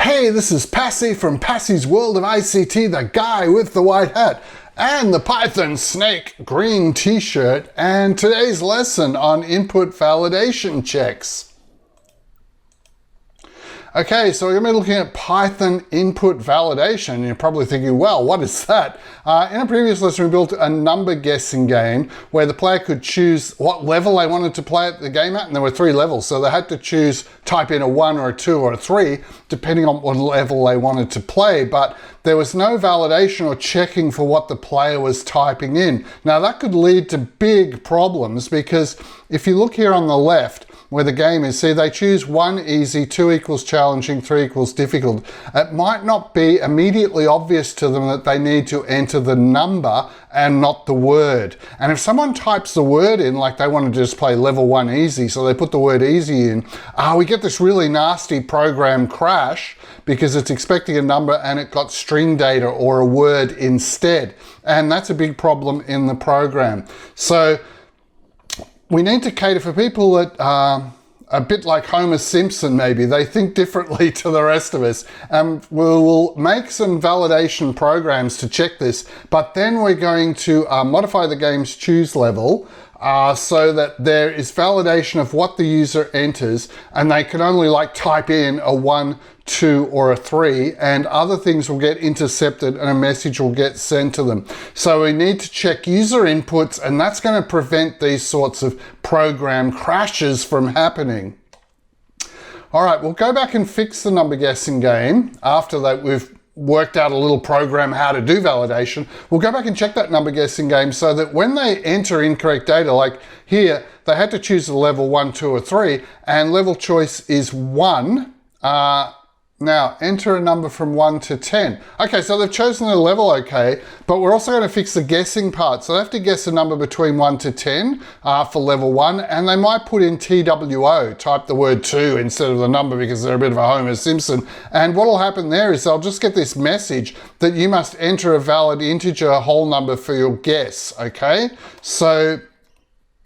Hey, this is Passy from Passy's World of ICT, the guy with the white hat and the Python snake green t-shirt, and today's lesson on input validation checks. Okay, so we're going to be looking at Python input validation. You're probably thinking, well, what is that? In a previous lesson, we built a number guessing game where the player could choose what level they wanted to play the game at, and there were 3 levels. So they had to choose, type in a 1 or a 2 or a 3, depending on what level they wanted to play. But there was no validation or checking for what the player was typing in. Now that could lead to big problems, because if you look here on the left, where the game is, see, they choose 1 easy, 2 equals challenging, 3 equals difficult. It might not be immediately obvious to them that they need to enter the number and not the word. And if someone types the word in, like they want to just play level 1 easy, so they put the word easy in, we get this really nasty program crash because it's expecting a number and it got string data or a word instead. And that's a big problem in the program. So we need to cater for people that are a bit like Homer Simpson, maybe. They think differently to the rest of us. We'll make some validation programs to check this, but then we're going to modify the game's choose level so that there is validation of what the user enters, and they can only type in a 1, 2 or a 3, and other things will get intercepted and a message will get sent to them. So we need to check user inputs, and that's going to prevent these sorts of program crashes from happening. All right, we'll go back and fix the number guessing game after that we've worked out a little program how to do validation. We'll go back and check that number guessing game so that when they enter incorrect data, like here, they had to choose a level 1, 2 or 3, and level choice is 1. Now, enter a number from 1 to 10. Okay, so they've chosen the level okay, but we're also going to fix the guessing part. So they have to guess a number between 1 to 10 for level 1, and they might put in TWO, type the word 2 instead of the number because they're a bit of a Homer Simpson. And what will happen there is they'll just get this message that you must enter a valid integer whole number for your guess, okay? So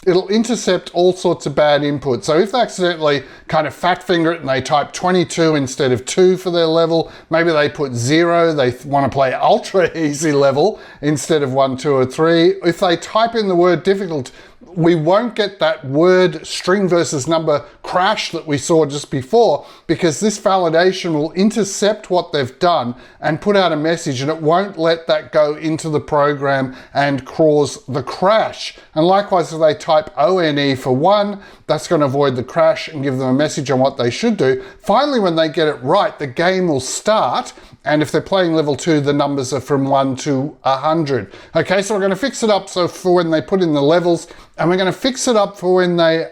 it'll intercept all sorts of bad input. So if they accidentally kind of fat finger it and they type 22 instead of 2 for their level, maybe they put 0, they want to play ultra easy level instead of 1, 2 or 3. If they type in the word difficult, we won't get that word string versus number crash that we saw just before, because this validation will intercept what they've done and put out a message, and it won't let that go into the program and cause the crash. And likewise, if they type ONE for 1, that's going to avoid the crash and give them a message on what they should do. Finally, when they get it right, the game will start, and if they're playing level 2, the numbers are from 1 to 100. Okay, so we're going to fix it up so for when they put in the levels, and we're going to fix it up for when they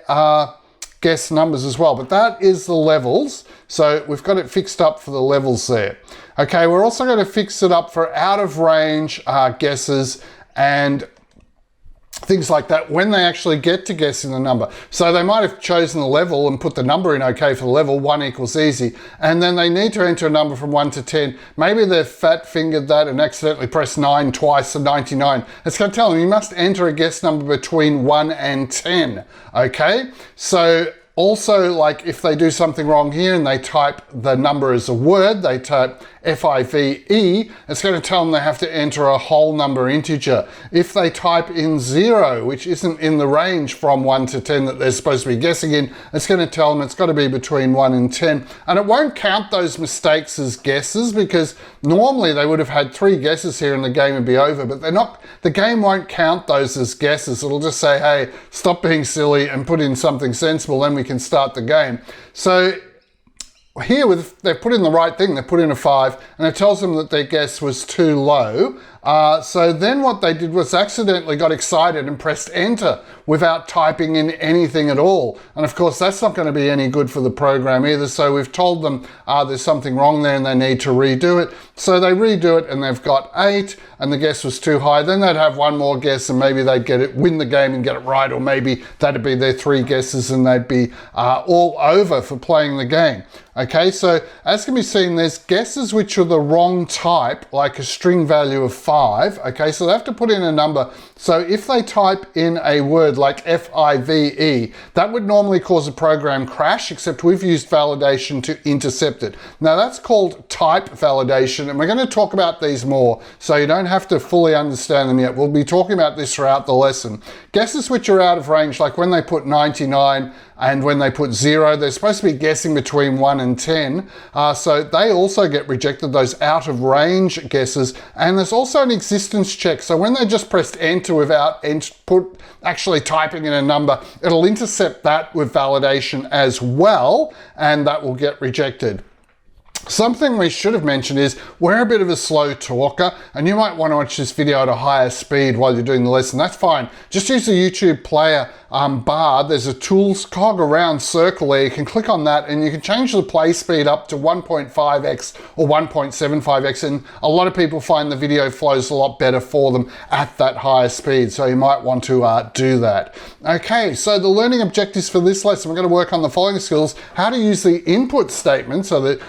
guess numbers as well. But that is the levels, so we've got it fixed up for the levels there. Okay, we're also going to fix it up for out of range guesses and things like that when they actually get to guessing the number. So they might have chosen the level and put the number in okay for the level, 1 equals easy, and then they need to enter a number from 1 to 10. Maybe they've fat fingered that and accidentally pressed 9 twice, so 99. It's going to tell them you must enter a guess number between 1 and 10, okay? So also, like if they do something wrong here and they type the number as a word, they type FIVE, it's going to tell them they have to enter a whole number integer. If they type in 0, which isn't in the range from 1 to 10 that they're supposed to be guessing in, it's going to tell them it's got to be between 1 and 10. And it won't count those mistakes as guesses, because normally they would have had 3 guesses here and the game would be over, but they're not. The game won't count those as guesses. It'll just say, hey, stop being silly and put in something sensible, then we can start the game. So here they've put in the right thing, they put in a 5, and it tells them that their guess was too low. So then what they did was accidentally got excited and pressed enter without typing in anything at all. And of course, that's not going to be any good for the program either. So we've told them there's something wrong there and they need to redo it. So they redo it and they've got 8 and the guess was too high. Then they'd have one more guess and maybe they'd win the game and get it right. Or maybe that'd be their 3 guesses and they'd be all over for playing the game. Okay, so as can be seen, there's guesses which are the wrong type, like a string value of 5. Okay, so they have to put in a number. So if they type in a word like FIVE, that would normally cause a program crash, except we've used validation to intercept it. Now that's called type validation, and we're going to talk about these more, so you don't have to fully understand them yet. We'll be talking about this throughout the lesson. Guesses which are out of range, like when they put 99 and when they put 0, they're supposed to be guessing between 1 and 10. So they also get rejected, those out of range guesses. And there's also an existence check. So when they just pressed enter without actually typing in a number, it'll intercept that with validation as well, and that will get rejected. Something we should have mentioned is we're a bit of a slow talker, and you might want to watch this video at a higher speed while you're doing the lesson. That's fine. Just use the YouTube player bar. There's a tools cog around circle there. You can click on that and you can change the play speed up to 1.5x or 1.75x, and a lot of people find the video flows a lot better for them at that higher speed, so you might want to do that. Okay, so the learning objectives for this lesson, we're going to work on the following skills: how to use the input statement so that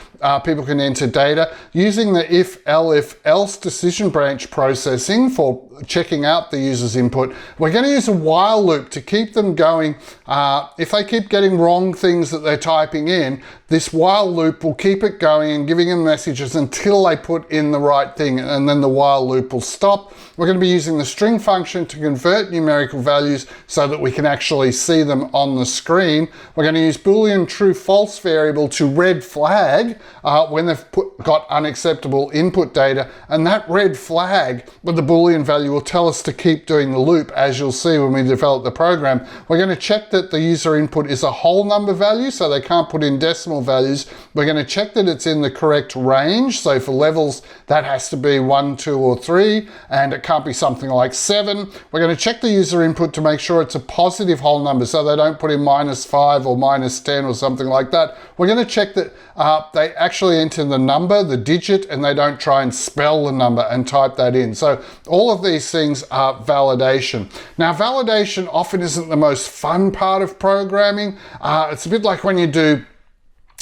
people can enter data, using the if, else decision branch processing for checking out the user's input. We're going to use a while loop to keep them going. If they keep getting wrong things that they're typing in, this while loop will keep it going and giving them messages until they put in the right thing, and then the while loop will stop. We're going to be using the string function to convert numerical values so that we can actually see them on the screen. We're going to use Boolean true false variable to red flag when they've got unacceptable input data, and that red flag with the Boolean value will tell us to keep doing the loop, as you'll see when we develop the program. We're going to check that the user input is a whole number value, so they can't put in decimal values. We're going to check that it's in the correct range, so for levels that has to be 1, 2 or 3, and it can't be something like 7. We're going to check the user input to make sure it's a positive whole number, so they don't put in -5 or -10 or something like that. We're going to check that they actually enter the number, the digit, and they don't try and spell the number and type that in. So all of these things are validation. Now, validation often isn't the most fun part of programming. It's a bit like when you do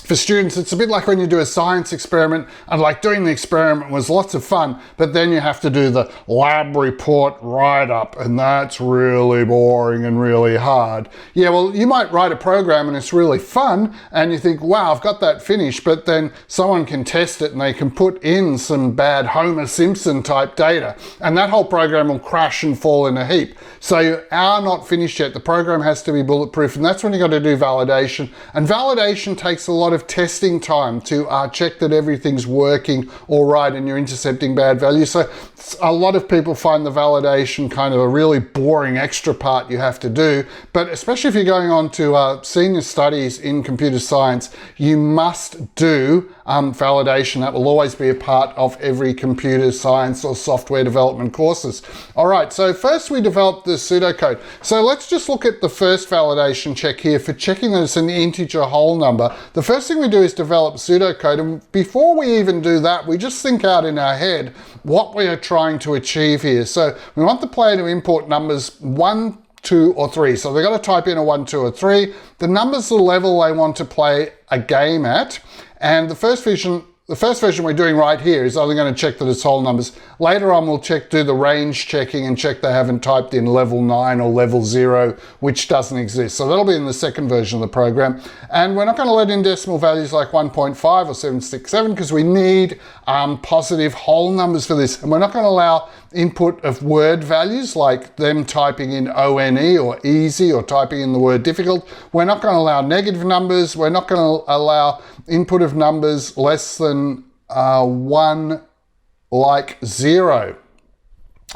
For students, it's a bit like when you do a science experiment, and like doing the experiment was lots of fun, but then you have to do the lab report write-up, and that's really boring and really hard. Yeah, well, you might write a program and it's really fun, and you think, wow, I've got that finished, but then someone can test it and they can put in some bad Homer Simpson type data, and that whole program will crash and fall in a heap. So you are not finished yet. The program has to be bulletproof, and that's when you got to do validation. And validation takes a lot of testing time to check that everything's working all right and you're intercepting bad values. So a lot of people find the validation kind of a really boring extra part you have to do, but especially if you're going on to senior studies in computer science, you must do validation. That will always be a part of every computer science or software development courses. All right, so first we developed the pseudocode. So let's just look at the first validation check here for checking that it's an integer whole number. The first thing we do is develop pseudocode, and before we even do that, we just think out in our head what we are trying to achieve here. So we want the player to import numbers 1, 2, or 3. So they've got to type in a 1, 2, or 3. The number's the level they want to play a game at, and the first version we're doing right here is only going to check that it's whole numbers. Later on, we'll do the range checking and check they haven't typed in level 9 or level 0, which doesn't exist. So that'll be in the second version of the program. And we're not going to let in decimal values like 1.5 or 767 because we need positive whole numbers for this. And we're not going to allow input of word values like them typing in ONE or easy or typing in the word difficult. We're not going to allow negative numbers. We're not going to allow input of numbers less than 1 like 0.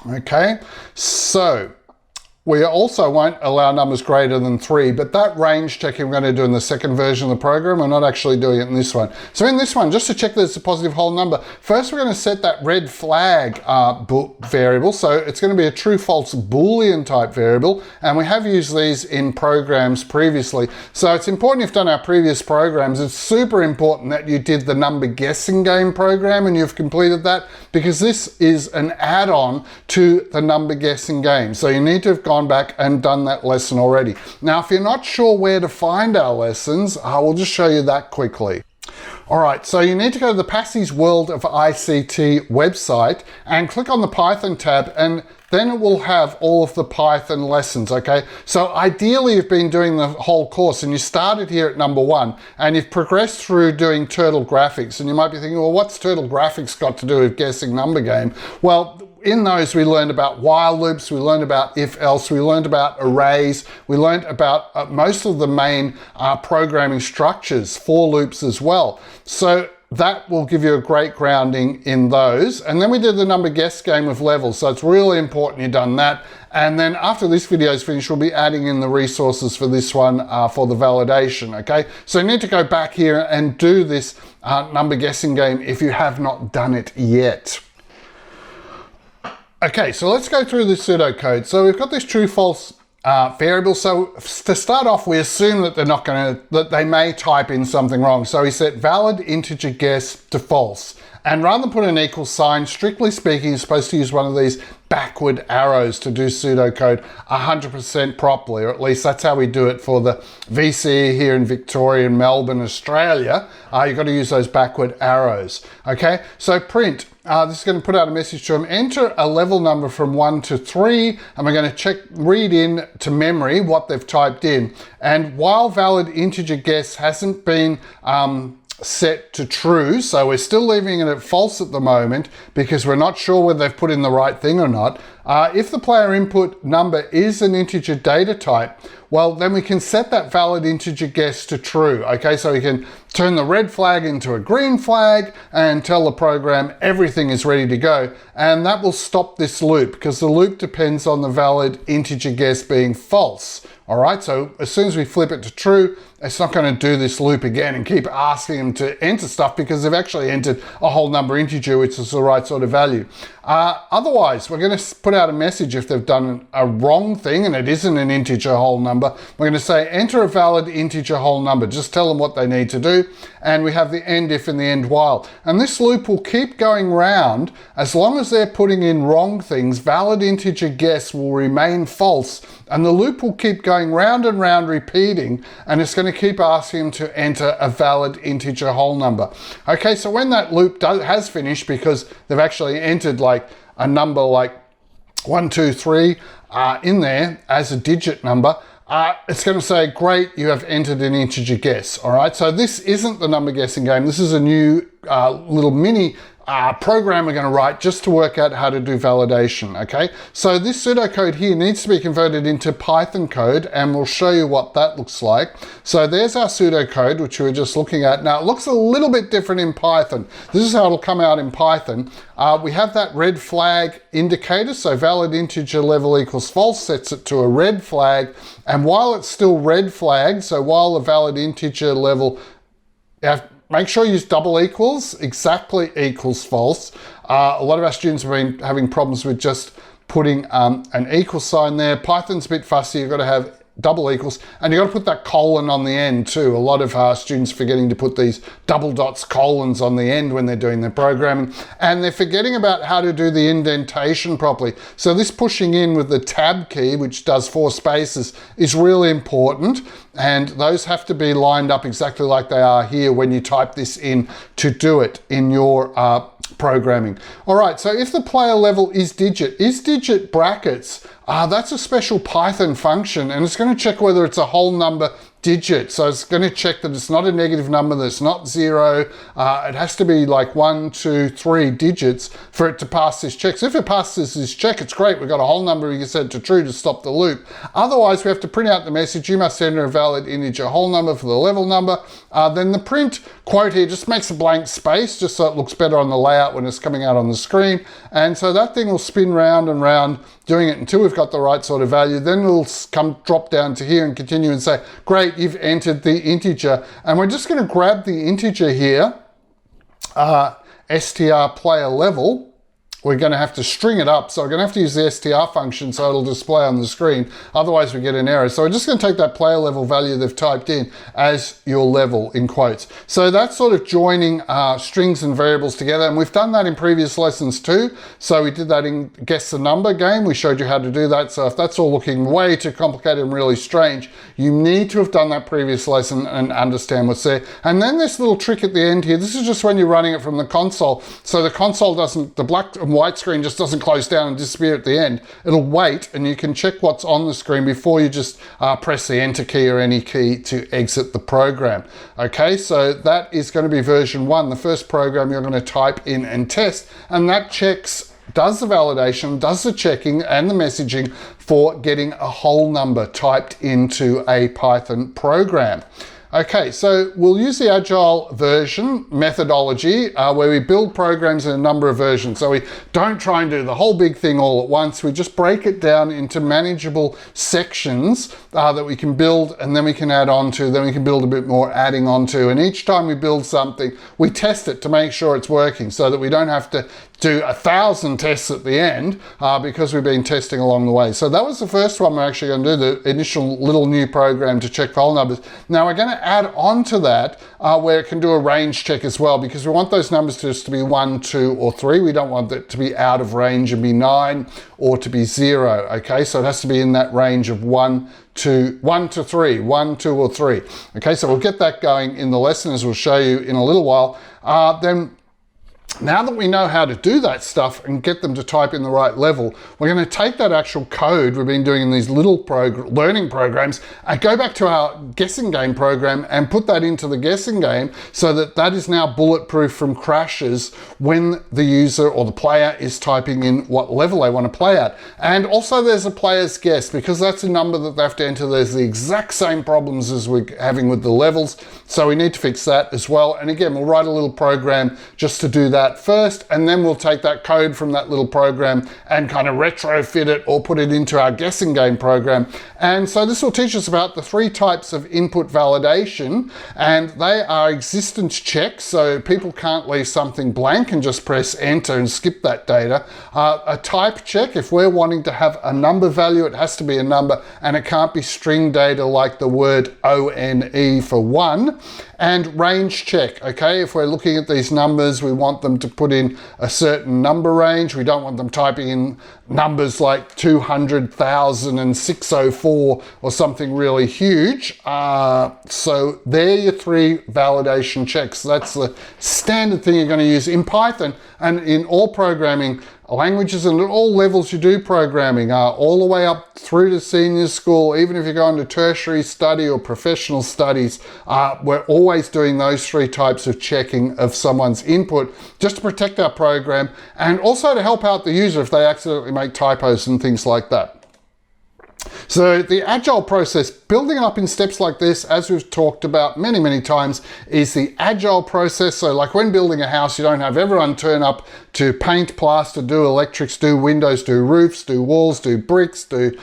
Okay, so we also won't allow numbers greater than 3, but that range checking we're going to do in the second version of the program. We're not actually doing it in this one. So in this one, just to check that it's a positive whole number, first we're going to set that red flag variable. So it's going to be a true false Boolean type variable, and we have used these in programs previously. So it's important you've done our previous programs. It's super important that you did the number guessing game program and you've completed that, because this is an add-on to the number guessing game. So you need to have gone back and done that lesson already. Now, if you're not sure where to find our lessons, we'll just show you that quickly. All right, so you need to go to the Passys World of ICT website and click on the Python tab, and then it will have all of the Python lessons, okay? So ideally you've been doing the whole course and you started here at number 1 and you've progressed through doing turtle graphics, and you might be thinking, well, what's turtle graphics got to do with guessing number game? Well, in those we learned about while loops, we learned about if else, we learned about arrays, we learned about most of the main programming structures, for loops as well. So that will give you a great grounding in those. And then we did the number guess game with levels. So it's really important you've done that. And then after this video is finished, we'll be adding in the resources for this one for the validation, okay? So you need to go back here and do this number guessing game if you have not done it yet. Okay, so let's go through the pseudocode. So we've got this true false variable. So to start off, we assume that that they may type in something wrong. So we set valid integer guess to false. And rather than put an equal sign, strictly speaking, you're supposed to use one of these backward arrows to do pseudocode 100% properly, or at least that's how we do it for the VCE here in Victoria and Melbourne, Australia. You've got to use those backward arrows. Okay, so print. This is going to put out a message to them. Enter a level number from 1 to 3, and we're going to read in to memory what they've typed in. And while valid integer guess hasn't been set to true, so we're still leaving it at false at the moment because we're not sure whether they've put in the right thing or not. If the player input number is an integer data type, well, then we can set that valid integer guess to true. Okay, so we can turn the red flag into a green flag and tell the program everything is ready to go. And that will stop this loop because the loop depends on the valid integer guess being false. All right, so as soon as we flip it to true, it's not going to do this loop again and keep asking them to enter stuff because they've actually entered a whole number integer, which is the right sort of value. Otherwise, we're going to put out a message if they've done a wrong thing and it isn't an integer whole number. We're going to say enter a valid integer whole number. Just tell them what they need to do. And we have the end if and the end while. And this loop will keep going round as long as they're putting in wrong things. Valid integer guess will remain false. And the loop will keep going round and round repeating, and it's going to keep asking them to enter a valid integer whole number. Okay, so when that loop has finished, because they've actually entered like a number like 1, 2, 3 in there as a digit number, it's going to say, great, you have entered an integer guess. All right, so this isn't the number guessing game. This is a new little mini program we're going to write just to work out how to do validation, okay? So this pseudocode here needs to be converted into Python code, and we'll show you what that looks like. So there's our pseudocode, which we were just looking at. Now, it looks a little bit different in Python. This is how it'll come out in Python. We have that red flag indicator, so valid integer level equals false sets it to a red flag, and while it's still red flag, so while the valid integer level, make sure you use double equals, exactly equals false. A lot of our students have been having problems with just putting an equal sign there. Python's a bit fussy, you've got to have double equals, and you've got to put that colon on the end too. A lot of our students forgetting to put these double dots, colons on the end when they're doing their programming, and they're forgetting about how to do the indentation properly. So this pushing in with the tab key, which does 4 spaces, is really important, and those have to be lined up exactly like they are here when you type this in to do it in your programming. All right, so if the player level is digit brackets, that's a special Python function, and it's going to check whether it's a whole number digit. So it's going to check that it's not a negative number, that it's not 0. It has to be like 1, 2, 3 digits for it to pass this check. So if it passes this check, it's great. We've got a whole number we can set to true to stop the loop. Otherwise, we have to print out the message, you must enter a valid integer whole number for the level number. Then the print quote here just makes a blank space, just so it looks better on the layout when it's coming out on the screen. And so that thing will spin round and round, doing it until we've got the right sort of value. Then it'll drop down to here and continue and say, great, you've entered the integer. And we're just going to grab the integer here, str player level, we're going to have to string it up. So we're going to have to use the str function so it'll display on the screen. Otherwise we get an error. So we're just going to take that player level value they've typed in as your level in quotes. So that's sort of joining strings and variables together. And we've done that in previous lessons too. So we did that in Guess the Number game. We showed you how to do that. So if that's all looking way too complicated and really strange, you need to have done that previous lesson and understand what's there. And then this little trick at the end here, this is just when you're running it from the console. So the console doesn't, the black and white screen just doesn't close down and disappear at the end. It'll wait and you can check what's on the screen before you just press the enter key or any key to exit the program. Okay, so that is going to be version 1, the first program you're going to type in and test, and that checks, does the validation, does the checking and the messaging for getting a whole number typed into a Python program. Okay, so we'll use the Agile version methodology where we build programs in a number of versions. So we don't try and do the whole big thing all at once. We just break it down into manageable sections that we can build, and then we can add on to, then we can build a bit more adding on to. And each time we build something, we test it to make sure it's working so that we don't have to do 1,000 tests at the end because we've been testing along the way. So that was the first one we're actually going to do, the initial little new program to check whole numbers. Now we're going to add on to that where it can do a range check as well, because we want those numbers just to be 1, 2, or 3. We don't want it to be out of range and be 9 or to be 0. Okay, so it has to be in that range of 1 to 3, 1, 2, or 3. Okay, so we'll get that going in the lesson as we'll show you in a little while. Now that we know how to do that stuff and get them to type in the right level, we're going to take that actual code we've been doing in these little learning programs and go back to our guessing game program and put that into the guessing game so that that is now bulletproof from crashes when the user or the player is typing in what level they want to play at. And also there's a player's guess, because that's a number that they have to enter. There's the exact same problems as we're having with the levels. So we need to fix that as well. And again, we'll write a little program just to do that first, and then we'll take that code from that little program and kind of retrofit it or put it into our guessing game program. And so this will teach us about the 3 types of input validation, and they are existence checks, so people can't leave something blank and just press enter and skip that data. A type check, if we're wanting to have a number value, it has to be a number and it can't be string data like the word ONE for 1. And range check, okay, if we're looking at these numbers, we want them to put in a certain number range. We don't want them typing in numbers like 200,000 and 604 or something really huge. So they're your 3 validation checks. That's the standard thing you're going to use in Python and in all programming languages and at all levels you do programming, all the way up through to senior school. Even if you're going to tertiary study or professional studies, we're always doing those 3 types of checking of someone's input just to protect our program and also to help out the user if they accidentally make typos and things like that. So the Agile process, building up in steps like this, as we've talked about many, many times, is the Agile process. So like when building a house, you don't have everyone turn up to paint, plaster, do electrics, do windows, do roofs, do walls, do bricks, do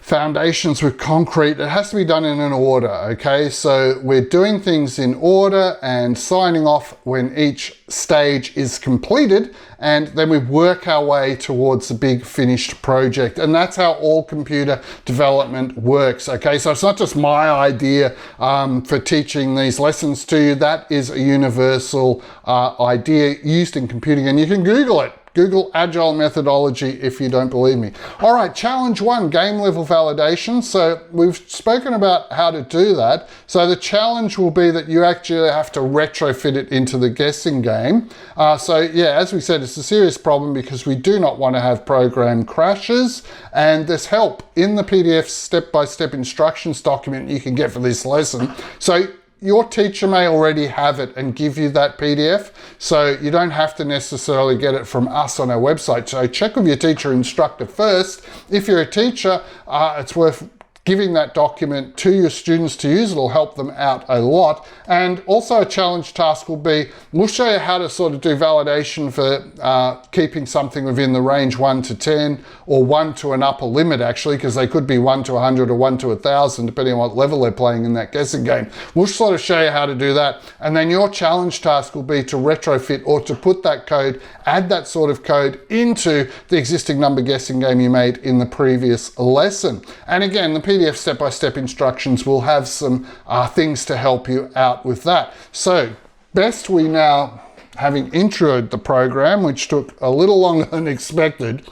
foundations with concrete. It has to be done in an order, okay? So we're doing things in order and signing off when each stage is completed, and then we work our way towards the big finished project. And that's how all computer development works, okay? So it's not just my idea for teaching these lessons to you. That is a universal idea used in computing, and you can Google it. Google Agile methodology if you don't believe me. All right, challenge 1, game level validation. So we've spoken about how to do that. So the challenge will be that you actually have to retrofit it into the guessing game. So yeah, as we said, it's a serious problem because we do not want to have program crashes. And there's help in the PDF step-by-step instructions document you can get for this lesson. So your teacher may already have it and give you that PDF, so you don't have to necessarily get it from us on our website. So check with your teacher instructor first. If you're a teacher, it's worth giving that document to your students to use. It'll help them out a lot. And also a challenge task will be, we'll show you how to sort of do validation for keeping something within the range 1 to 10, or 1 to an upper limit actually, because they could be 1 to 100 or 1 to 1,000, depending on what level they're playing in that guessing game. We'll sort of show you how to do that. And then your challenge task will be to retrofit, or to put that code, add that sort of code into the existing number guessing game you made in the previous lesson. And again, the PDF step-by-step instructions will have some things to help you out with that. So best we now, having introed the program, which took a little longer than expected,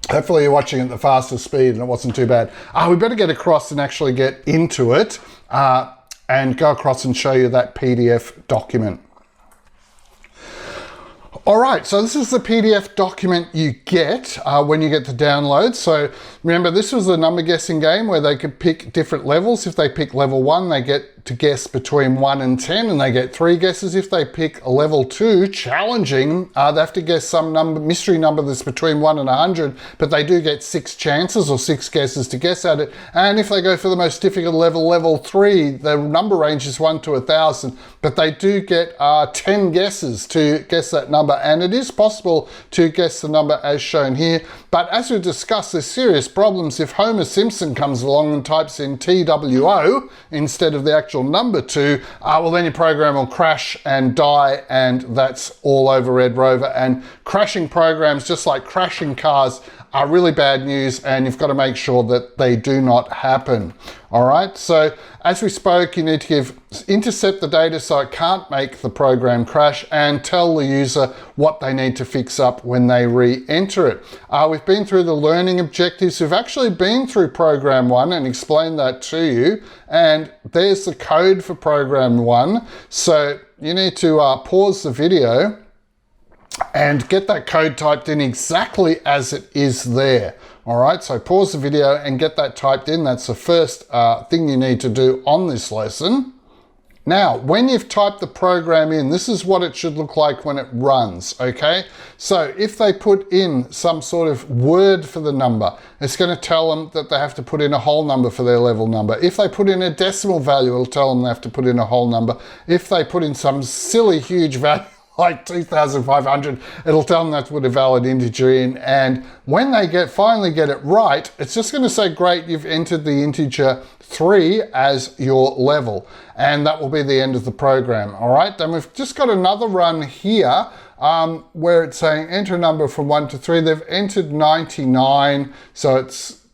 hopefully you're watching at the fastest speed and it wasn't too bad. We better get across and actually get into it and go across and show you that PDF document. All right, so this is the PDF document you get when you get the download. So remember, this was a number guessing game where they could pick different levels. If they pick level 1, they get to guess between 1 and 10, and they get 3 guesses. If they pick a level 2, challenging, they have to guess some number, mystery number that's between 1 and 100, but they do get 6 chances or 6 guesses to guess at it. And if they go for the most difficult level, level 3, the number range is 1 to 1,000, but they do get 10 guesses to guess that number. And it is possible to guess the number as shown here. But as we discussed, there's serious problems if Homer Simpson comes along and types in TWO instead of the actual number 2, well then your program will crash and die, and that's all over Red Rover. And crashing programs, just like crashing cars, are really bad news, and you've got to make sure that they do not happen. All right, so as we spoke, you need to intercept the data so it can't make the program crash, and tell the user what they need to fix up when they re-enter it. We've been through the learning objectives. We've actually been through program 1 and explained that to you, and there's the code for program 1. So you need to pause the video and get that code typed in exactly as it is there. All right, so pause the video and get that typed in. That's the first thing you need to do on this lesson. Now, when you've typed the program in, this is what it should look like when it runs, okay? So if they put in some sort of word for the number, it's going to tell them that they have to put in a whole number for their level number. If they put in a decimal value, it'll tell them they have to put in a whole number. If they put in some silly huge value, like 2,500, it'll tell them that's what a valid integer in. And when they finally get it right, it's just going to say, great, you've entered the integer 3 as your level. And that will be the end of the program. All right, then we've just got another run here where it's saying enter a number from 1 to 3. They've entered 99, so it's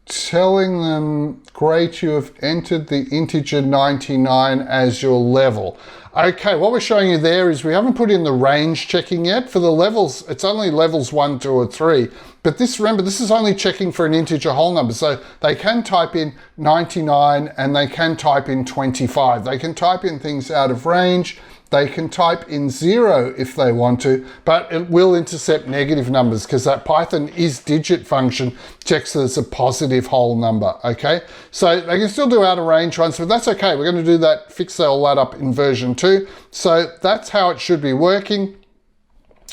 telling them, great, you have entered the integer 99 as your level. Okay, what we're showing you there is we haven't put in the range checking yet. For the levels, it's only levels 1, 2, or 3. But this, remember, this is only checking for an integer whole number. So they can type in 99 and they can type in 25. They can type in things out of range. They can type in 0 if they want to, but it will intercept negative numbers because that Python isDigit function checks that it's a positive whole number, okay? So they can still do out of range ones, but that's okay. We're going to do that, fix all that up in version 2. So that's how it should be working.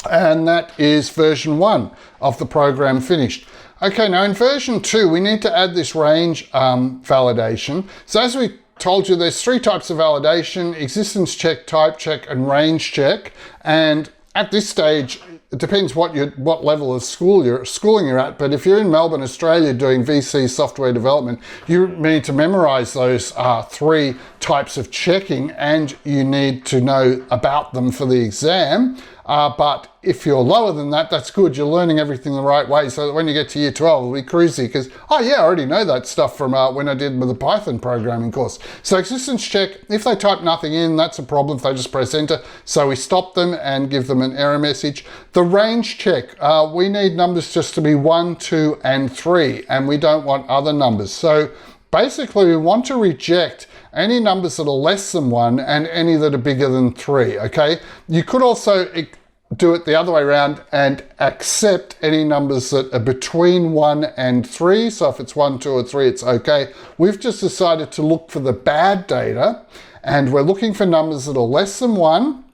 And that is version 1 of the program finished. Okay, now in version 2, we need to add this range validation. So as we told you, there's 3 types of validation: existence check, type check, and range check. And at this stage, it depends what level of schooling you're at. But if you're in Melbourne, Australia, doing VC software development, you need to memorize those 3 types of checking, and you need to know about them for the exam. But if you're lower than that, that's good. You're learning everything the right way, so that when you get to year 12, it'll be cruisy because, oh yeah, I already know that stuff from when I did the Python programming course. So existence check, if they type nothing in, that's a problem if they just press enter. So we stop them and give them an error message. The range check, we need numbers just to be 1, 2, and 3, and we don't want other numbers. So basically, we want to reject any numbers that are less than 1 and any that are bigger than 3, okay? You could also do it the other way around and accept any numbers that are between 1 and 3. So if it's 1, 2, or 3, it's okay. We've just decided to look for the bad data, and we're looking for numbers that are less than 1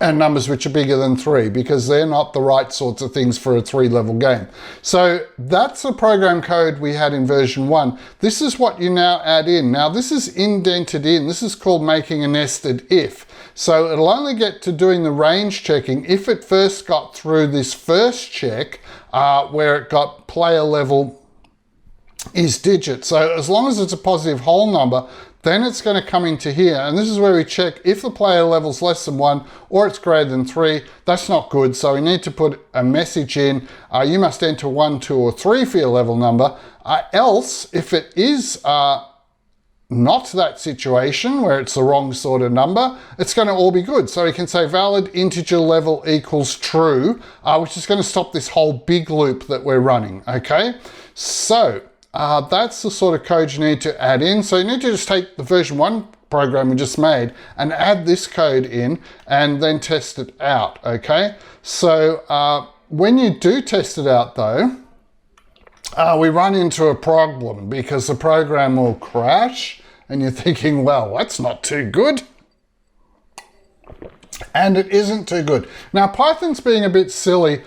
and numbers which are bigger than 3, because they're not the right sorts of things for a 3-level game. So that's the program code we had in version 1. This is what you now add in. Now this is indented in. This is called making a nested if. So it'll only get to doing the range checking if it first got through this first check where it got player level is digit. So as long as it's a positive whole number, then it's going to come into here, and this is where we check if the player level's less than 1 or it's greater than 3. That's not good, so we need to put a message in. You must enter 1, 2, or 3 for your level number. Else, if it is not that situation where it's the wrong sort of number, it's going to all be good. So we can say valid integer level equals true, which is going to stop this whole big loop that we're running, okay? So that's the sort of code you need to add in. So you need to just take the version 1 program we just made and add this code in and then test it out, okay? So when you do test it out though, we run into a problem because the program will crash and you're thinking, well, that's not too good. And it isn't too good. Now Python's being a bit silly.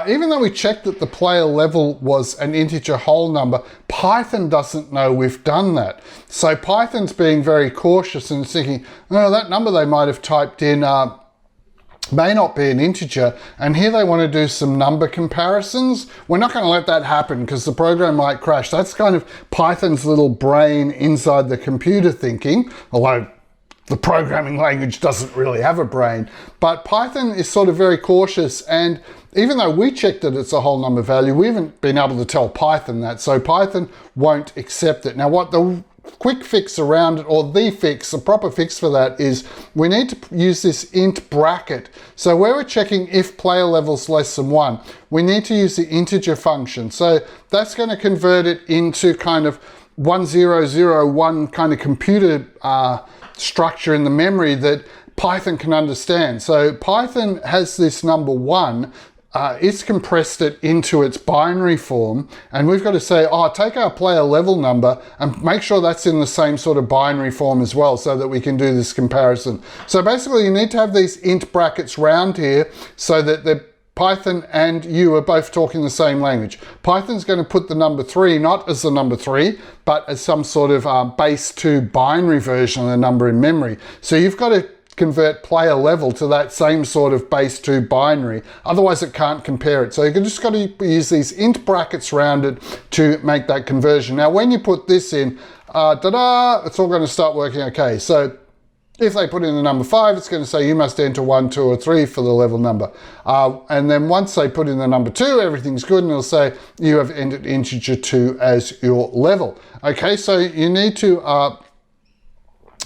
Even though we checked that the player level was an integer whole number, Python doesn't know we've done that. So Python's being very cautious and thinking, oh, that number they might have typed in may not be an integer, and here they want to do some number comparisons. We're not going to let that happen because the program might crash. That's kind of Python's little brain inside the computer thinking, although the programming language doesn't really have a brain. But Python is sort of very cautious, and even though we checked that it's a whole number value, we haven't been able to tell Python that, so Python won't accept it. Now what the quick fix around it, or the fix, the proper fix for that is we need to use this int bracket. So where we're checking if player level's less than 1, we need to use the integer function. So that's going to convert it into kind of 1001 kind of computer structure in the memory that Python can understand. So Python has this number 1, it's compressed it into its binary form, and we've got to say, oh, take our player level number and make sure that's in the same sort of binary form as well so that we can do this comparison. So basically you need to have these int brackets round here so that the Python and you are both talking the same language. Python's going to put the number 3 not as the number 3, but as some sort of base 2 binary version of the number in memory. So you've got to convert player level to that same sort of base 2 binary, otherwise it can't compare it. So you just got to use these int brackets around it to make that conversion. Now when you put this in, ta-da, it's all going to start working okay. So if they put in the number 5, it's going to say you must enter 1, 2, or 3 for the level number. And then once they put in the number 2, everything's good, and it'll say you have entered integer 2 as your level. Okay, so you need to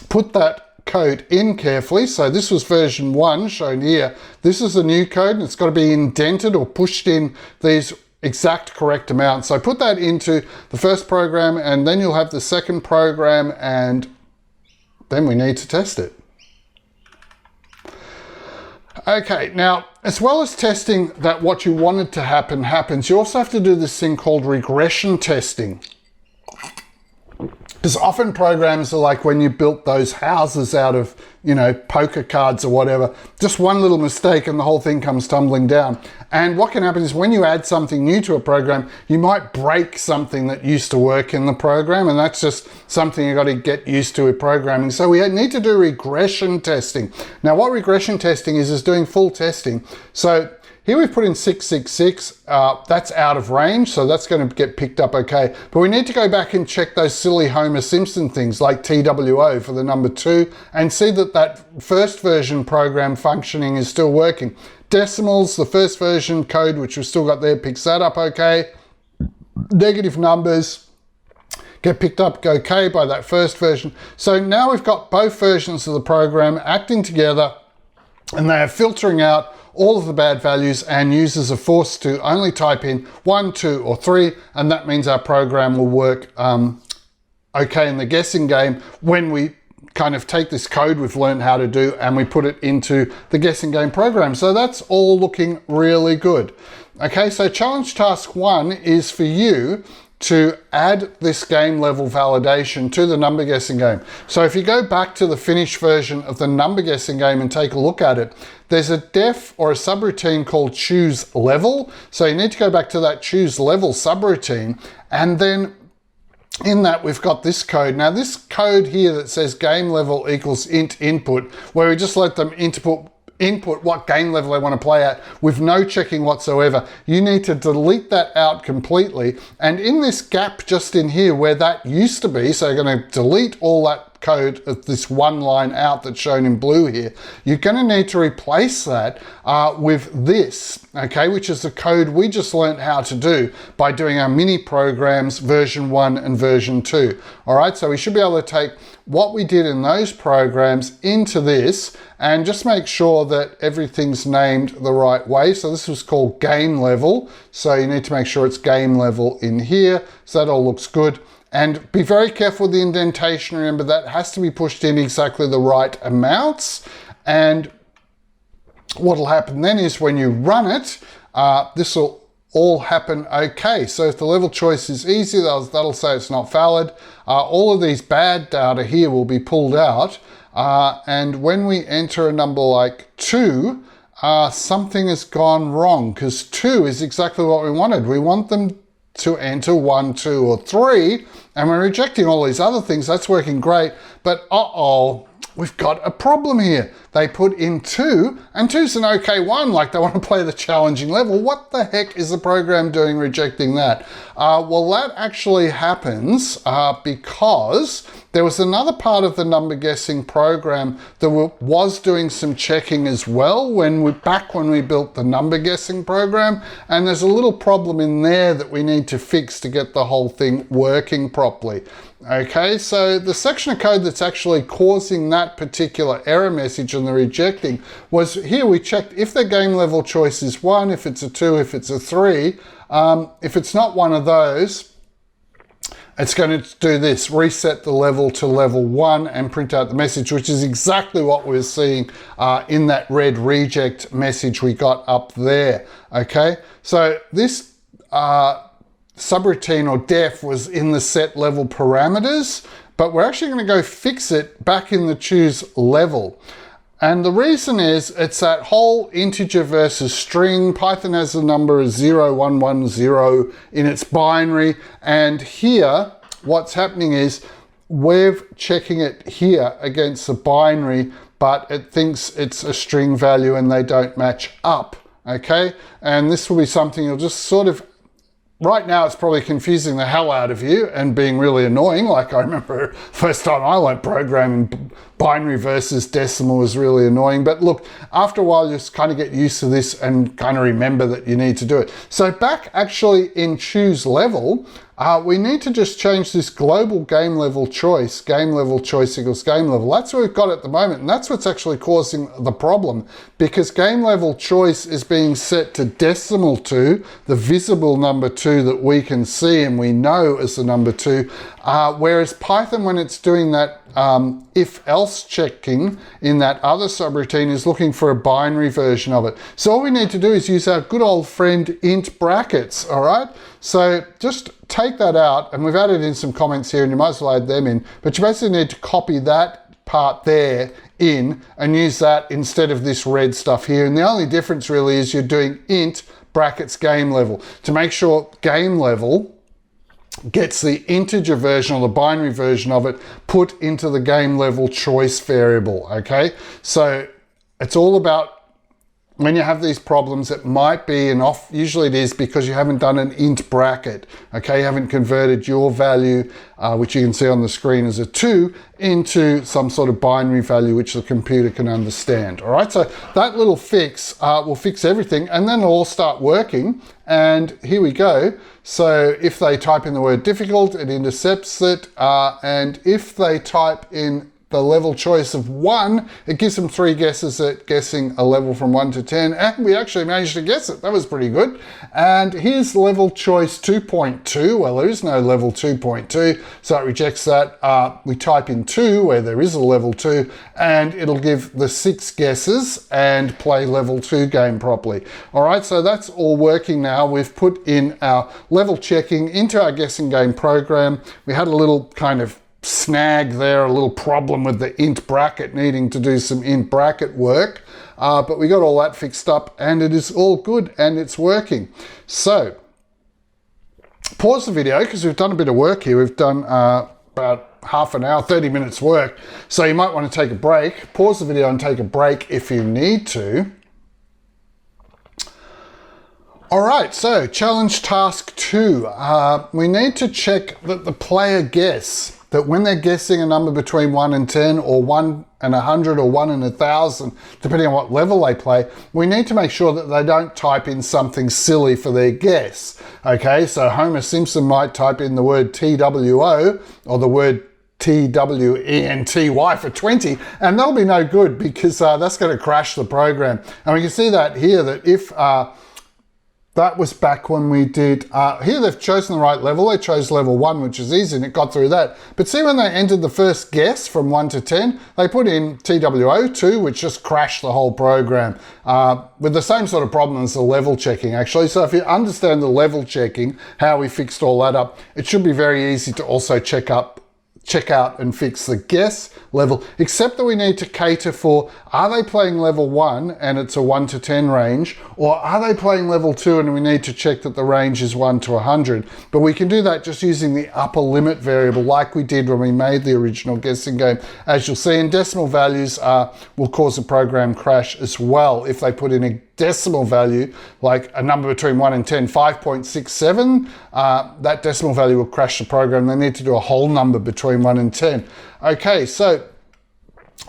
put that code in carefully. So this was version 1 shown here. This is the new code, and it's got to be indented or pushed in these exact correct amounts. So put that into the first program, and then you'll have the second program, and then we need to test it. Okay, now as well as testing that what you wanted to happen happens, you also have to do this thing called regression testing. Because often programs are like when you built those houses out of, you know, poker cards or whatever, just one little mistake and the whole thing comes tumbling down. And what can happen is when you add something new to a program, you might break something that used to work in the program, and that's just something you got to get used to with programming. So we need to do regression testing. Now what regression testing is doing full testing. So here we've put in 666, that's out of range, so that's going to get picked up okay. But we need to go back and check those silly Homer Simpson things like TWO for the number 2 and see that that first version program functioning is still working. Decimals, the first version code, which we've still got there, picks that up okay. Negative numbers get picked up okay by that first version. So now we've got both versions of the program acting together, and they are filtering out all of the bad values, and users are forced to only type in 1, 2, or 3, and that means our program will work okay in the guessing game when we kind of take this code we've learned how to do and we put it into the guessing game program. So that's all looking really good. Okay, so challenge task 1 is for you to add this game level validation to the number guessing game. So if you go back to the finished version of the number guessing game and take a look at it, there's a def or a subroutine called choose level. So you need to go back to that choose level subroutine, and then in that we've got this code. Now this code here that says game level equals int input, where we just let them input what game level they want to play at with no checking whatsoever. You need to delete that out completely. And in this gap just in here where that used to be, so you're going to delete all that code of this one line out that's shown in blue here, you're going to need to replace that with this, okay, which is the code we just learned how to do by doing our mini programs version 1 and version 2. All right, so we should be able to take what we did in those programs into this and just make sure that everything's named the right way. So this was called game level. So you need to make sure it's game level in here. So that all looks good. And be very careful with the indentation. Remember, that has to be pushed in exactly the right amounts. And what'll happen then is when you run it, this will all happen okay. So if the level choice is easy, that'll say it's not valid. All of these bad data here will be pulled out. And when we enter a number like 2, something has gone wrong, because 2 is exactly what we wanted. We want them to enter 1, 2, or 3, and we're rejecting all these other things. That's working great, but uh-oh, we've got a problem here. They put in 2, and 2's an okay one, like they want to play the challenging level. What the heck is the program doing rejecting that? Well, that actually happens because there was another part of the number guessing program that was doing some checking as well back when we built the number guessing program, and there's a little problem in there that we need to fix to get the whole thing working properly. Okay, so the section of code that's actually causing that particular error message and the rejecting was here. We checked if the game level choice is 1, if it's a 2, if it's a 3. If it's not one of those, it's going to do this, reset the level to level 1 and print out the message, which is exactly what we're seeing in that red reject message we got up there. Okay, so this subroutine or def was in the set level parameters, but we're actually going to go fix it back in the choose level. And the reason is it's that whole integer versus string. Python has the number as 0, 1, 1, 0 in its binary. And here, what's happening is we're checking it here against the binary, but it thinks it's a string value and they don't match up, okay? And this will be something you'll just sort of, right now it's probably confusing the hell out of you and being really annoying. Like I remember first time I learned programming, binary versus decimal was really annoying. But look, after a while you just kind of get used to this and kind of remember that you need to do it. So back actually in choose level, we need to just change this global game level choice equals game level. That's what we've got at the moment, and that's what's actually causing the problem, because game level choice is being set to decimal 2, the visible number 2 that we can see and we know as the number 2, whereas Python, when it's doing that if-else checking in that other subroutine, is looking for a binary version of it. So all we need to do is use our good old friend int brackets, all right? So just take that out, and we've added in some comments here and you might as well add them in, but you basically need to copy that part there in and use that instead of this red stuff here. And the only difference really is you're doing int brackets game level to make sure game level gets the integer version or the binary version of it put into the game level choice variable, okay? So it's all about, when you have these problems, it might be usually it is because you haven't done an int bracket, okay? You haven't converted your value, which you can see on the screen as a 2, into some sort of binary value which the computer can understand, all right? So that little fix will fix everything, and then it'll all start working. And here we go. So if they type in the word difficult, it intercepts it. And if they type in the level choice of 1, it gives them 3 guesses at guessing a level from 1 to 10, and we actually managed to guess it. That was pretty good. And here's level choice 2.2. Well, there is no level 2.2, so it rejects that. We type in 2 where there is a level 2, and it'll give the 6 guesses and play level 2 game properly. All right, so that's all working now. We've put in our level checking into our guessing game program. We had a little kind of snag there, a little problem with the int bracket needing to do some int bracket work, but we got all that fixed up and it is all good and it's working. So pause the video because we've done a bit of work here. We've done about half an hour, 30 minutes work, so you might want to take a break. Pause the video and take a break if you need to. All right, so challenge task 2. We need to check that the player guess that when they're guessing a number between 1 and 10 or 1 and 100 or 1 and 1,000, depending on what level they play, we need to make sure that they don't type in something silly for their guess. Okay, so Homer Simpson might type in the word TWO or the word TWENTY for 20, and that'll be no good because that's going to crash the program. And we can see that here, that if that was back when we did, here they've chosen the right level. They chose level 1, which is easy, and it got through that. But see, when they entered the first guess from 1 to 10, they put in TWO2, which just crashed the whole program, with the same sort of problem as the level checking, actually. So if you understand the level checking, how we fixed all that up, it should be very easy to also check out and fix the guess level, except that we need to cater for, are they playing level 1 and it's a 1 to 10 range, or are they playing level 2 and we need to check that the range is 1 to 100. But we can do that just using the upper limit variable like we did when we made the original guessing game. As you'll see, in decimal values will cause a program crash as well. If they put in a decimal value, like a number between 1 and 10, 5.67, that decimal value will crash the program. They need to do a whole number between 1 and 10. Okay, so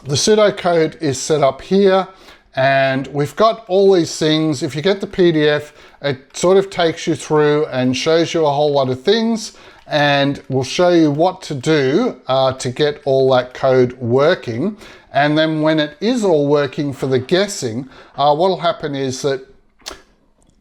the pseudocode is set up here, and we've got all these things. If you get the PDF, it sort of takes you through and shows you a whole lot of things, and will show you what to do to get all that code working. And then when it is all working for the guessing, what will happen is that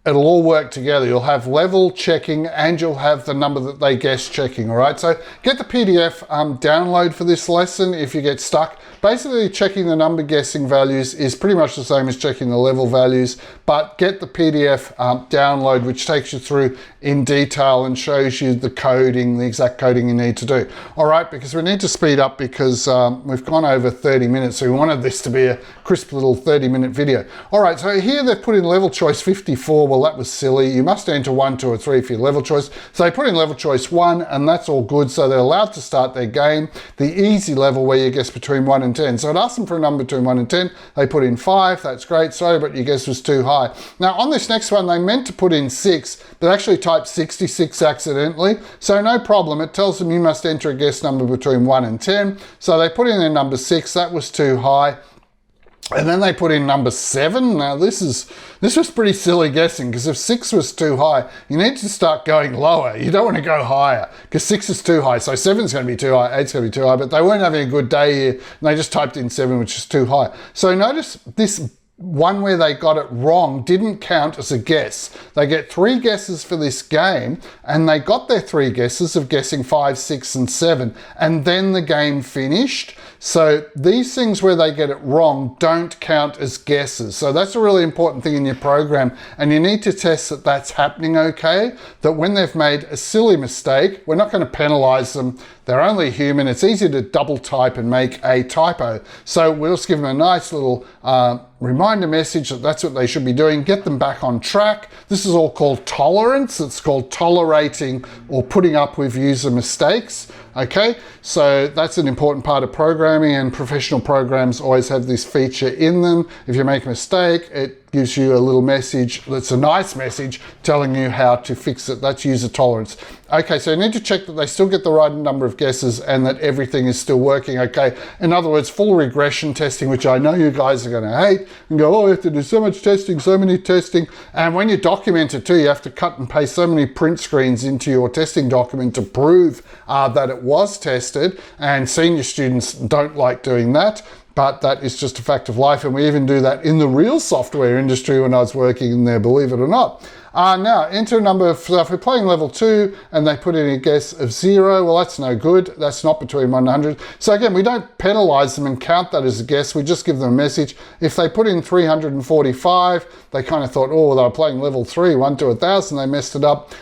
it'll all work together. You'll have level checking and you'll have the number that they guess checking, all right? So get the PDF download for this lesson if you get stuck. Basically, checking the number guessing values is pretty much the same as checking the level values, but get the PDF download, which takes you through in detail and shows you the coding, the exact coding you need to do. All right, because we need to speed up because we've gone over 30 minutes, so we wanted this to be a crisp little 30-minute video. All right, so here they've put in level choice 54. Well, that was silly. You must enter 1, 2, or 3 for your level choice. So they put in level choice 1, and that's all good. So they're allowed to start their game. The easy level where you guess between 1 and 10. So it asked them for a number between 1 and 10. They put in 5. That's great. Sorry, but your guess was too high. Now, on this next one, they meant to put in 6, but actually typed 66 accidentally. So no problem. It tells them you must enter a guess number between 1 and 10. So they put in their number 6. That was too high. And then they put in number 7. Now this was pretty silly guessing, because if 6 was too high, you need to start going lower. You don't want to go higher because 6 is too high. So 7 is going to be too high, 8 is going to be too high, but they weren't having a good day here and they just typed in 7, which is too high. So notice this one where they got it wrong didn't count as a guess. They get 3 guesses for this game, and they got their 3 guesses of guessing 5, 6, and 7, and then the game finished. So these things where they get it wrong don't count as guesses. So that's a really important thing in your program, and you need to test that that's happening okay, that when they've made a silly mistake, we're not going to penalize them. They're only human. It's easy to double type and make a typo. So we'll just give them a nice little reminder message that that's what they should be doing. Get them back on track. This is all called tolerance. It's called tolerating or putting up with user mistakes. Okay, so that's an important part of programming, and professional programs always have this feature in them. If you make a mistake, it gives you a little message that's a nice message telling you how to fix it. That's user tolerance. Okay, so you need to check that they still get the right number of guesses and that everything is still working okay. In other words, full regression testing, which I know you guys are going to hate and go, oh, we have to do so much testing, so many testing. And when you document it too, you have to cut and paste so many print screens into your testing document to prove that it was tested. And senior students don't like doing that. But that is just a fact of life. And we even do that in the real software industry when I was working in there, believe it or not. Now, enter a number of, so if we're playing level 2 and they put in a guess of 0, well, that's no good. That's not between 1 and 100. So again, we don't penalize them and count that as a guess. We just give them a message. If they put in 345, they kind of thought, oh, they were playing level 3, 1 to 1,000, they messed it up.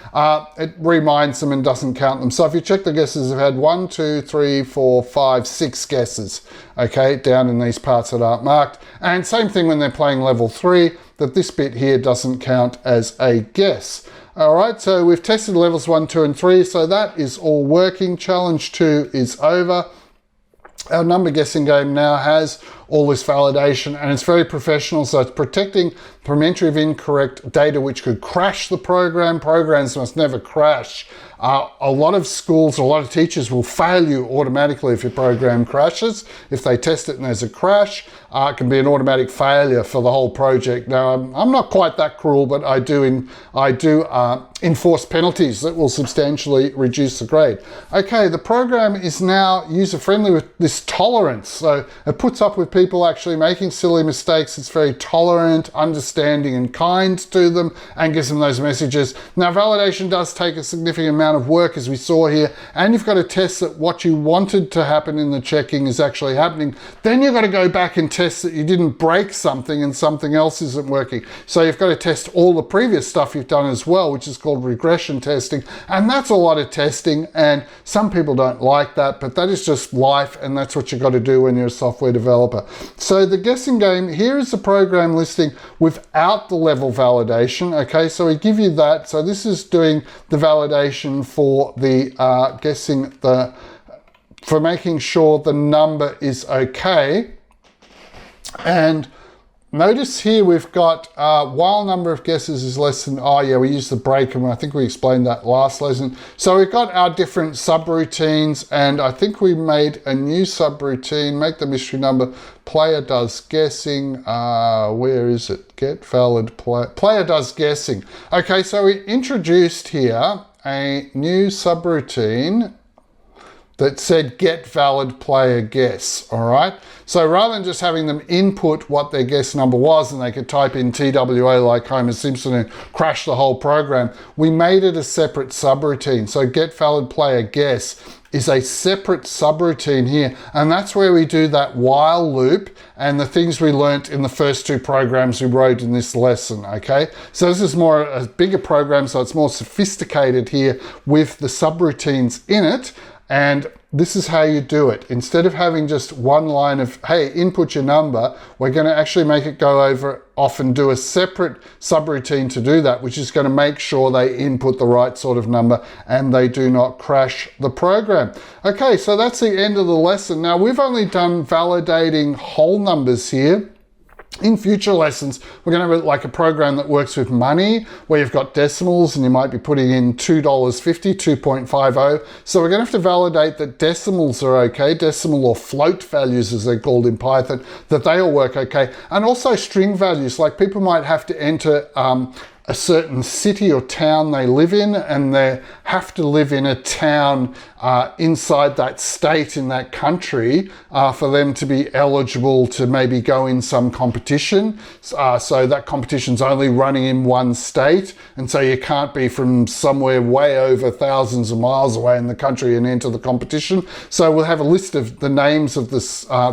It reminds them and doesn't count them. So if you check the guesses, they've had 1, 2, 3, 4, 5, 6 guesses, okay, down in these parts that aren't marked. And same thing when they're playing level 3, that this bit here doesn't count as a guess. All right, so we've tested levels 1, 2, and 3, so that is all working. Challenge 2 is over. Our number guessing game now has all this validation, and it's very professional, so it's protecting from entry of incorrect data which could crash the program. Programs must never crash. A lot of schools, a lot of teachers will fail you automatically if your program crashes. If they test it and there's a crash, it can be an automatic failure for the whole project. Now, I'm not quite that cruel, but I do enforce penalties that will substantially reduce the grade. Okay, the program is now user-friendly with this tolerance. So it puts up with people actually making silly mistakes. It's very tolerant, understanding, and kind to them, and gives them those messages. Now, validation does take a significant amount of work, as we saw here, and you've got to test that what you wanted to happen in the checking is actually happening. Then you've got to go back and test that you didn't break something and something else isn't working. So you've got to test all the previous stuff you've done as well, which is called regression testing. And that's a lot of testing, and some people don't like that, but that is just life, and that's what you've got to do when you're a software developer. So the guessing game, here is the program listing without the level validation. Okay, so we give you that. So this is doing the validation for the for making sure the number is okay. And notice here we've got while number of guesses is less than, oh yeah, we use the break, and I think we explained that last lesson. So we've got our different subroutines, and I think we made a new subroutine, make the mystery number, player does guessing, where is it? Get valid player does guessing. Okay, so we introduced here a new subroutine that said get valid player guess, all right? So rather than just having them input what their guess number was and they could type in TWA like Homer Simpson and crash the whole program, we made it a separate subroutine. So get valid player guess is a separate subroutine here, and that's where we do that while loop and the things we learnt in the first 2 programs we wrote in this lesson, okay? So this is more a bigger program, so it's more sophisticated here with the subroutines in it. And this is how you do it. Instead of having just one line of, hey, input your number, we're going to actually make it go over off and do a separate subroutine to do that, which is going to make sure they input the right sort of number and they do not crash the program. Okay, so that's the end of the lesson. Now, we've only done validating whole numbers here. In future lessons, we're going to have like a program that works with money, where you've got decimals and you might be putting in $2.50, 2.50. So we're going to have to validate that decimals are okay, decimal or float values as they're called in Python, that they all work okay. And also string values, like people might have to enter a certain city or town they live in, and they have to live in a town inside that state in that country for them to be eligible to maybe go in some competition. So that competition's only running in one state, and so you can't be from somewhere way over thousands of miles away in the country and enter the competition. So we'll have a list of the names of the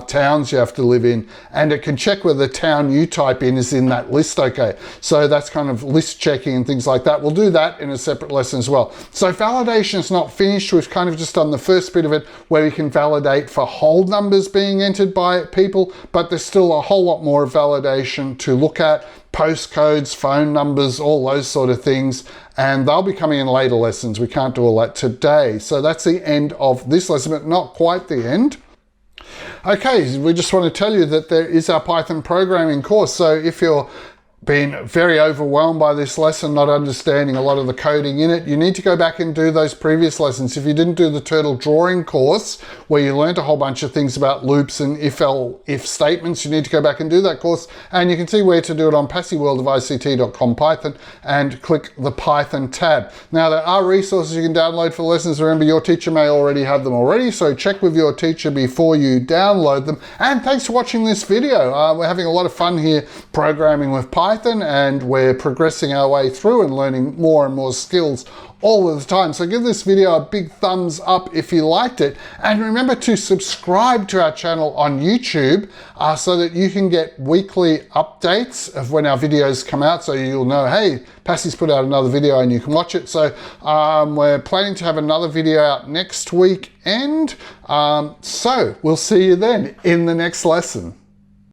towns you have to live in, and it can check whether the town you type in is in that list, okay? So that's kind of list checking and things like that. We'll do that in a separate lesson as well. So validation is not finished. We've kind of just done the first bit of it where we can validate for whole numbers being entered by people, but there's still a whole lot more validation to look at. Postcodes, phone numbers, all those sort of things, and they'll be coming in later lessons. We can't do all that today. So that's the end of this lesson, but not quite the end. Okay, we just want to tell you that there is our Python programming course. So if you're been very overwhelmed by this lesson, not understanding a lot of the coding in it, you need to go back and do those previous lessons. If you didn't do the turtle drawing course, where you learned a whole bunch of things about loops and if statements, you need to go back and do that course. And you can see where to do it on PassyWorldOfICT.com Python and click the Python tab. Now, there are resources you can download for lessons. Remember, your teacher may already have them already, so check with your teacher before you download them. And thanks for watching this video. We're having a lot of fun here programming with Python, and we're progressing our way through and learning more and more skills all of the time. So give this video a big thumbs up if you liked it, and remember to subscribe to our channel on YouTube so that you can get weekly updates of when our videos come out, so you'll know, hey, Passy's put out another video and you can watch it. So we're planning to have another video out next week, and so we'll see you then in the next lesson.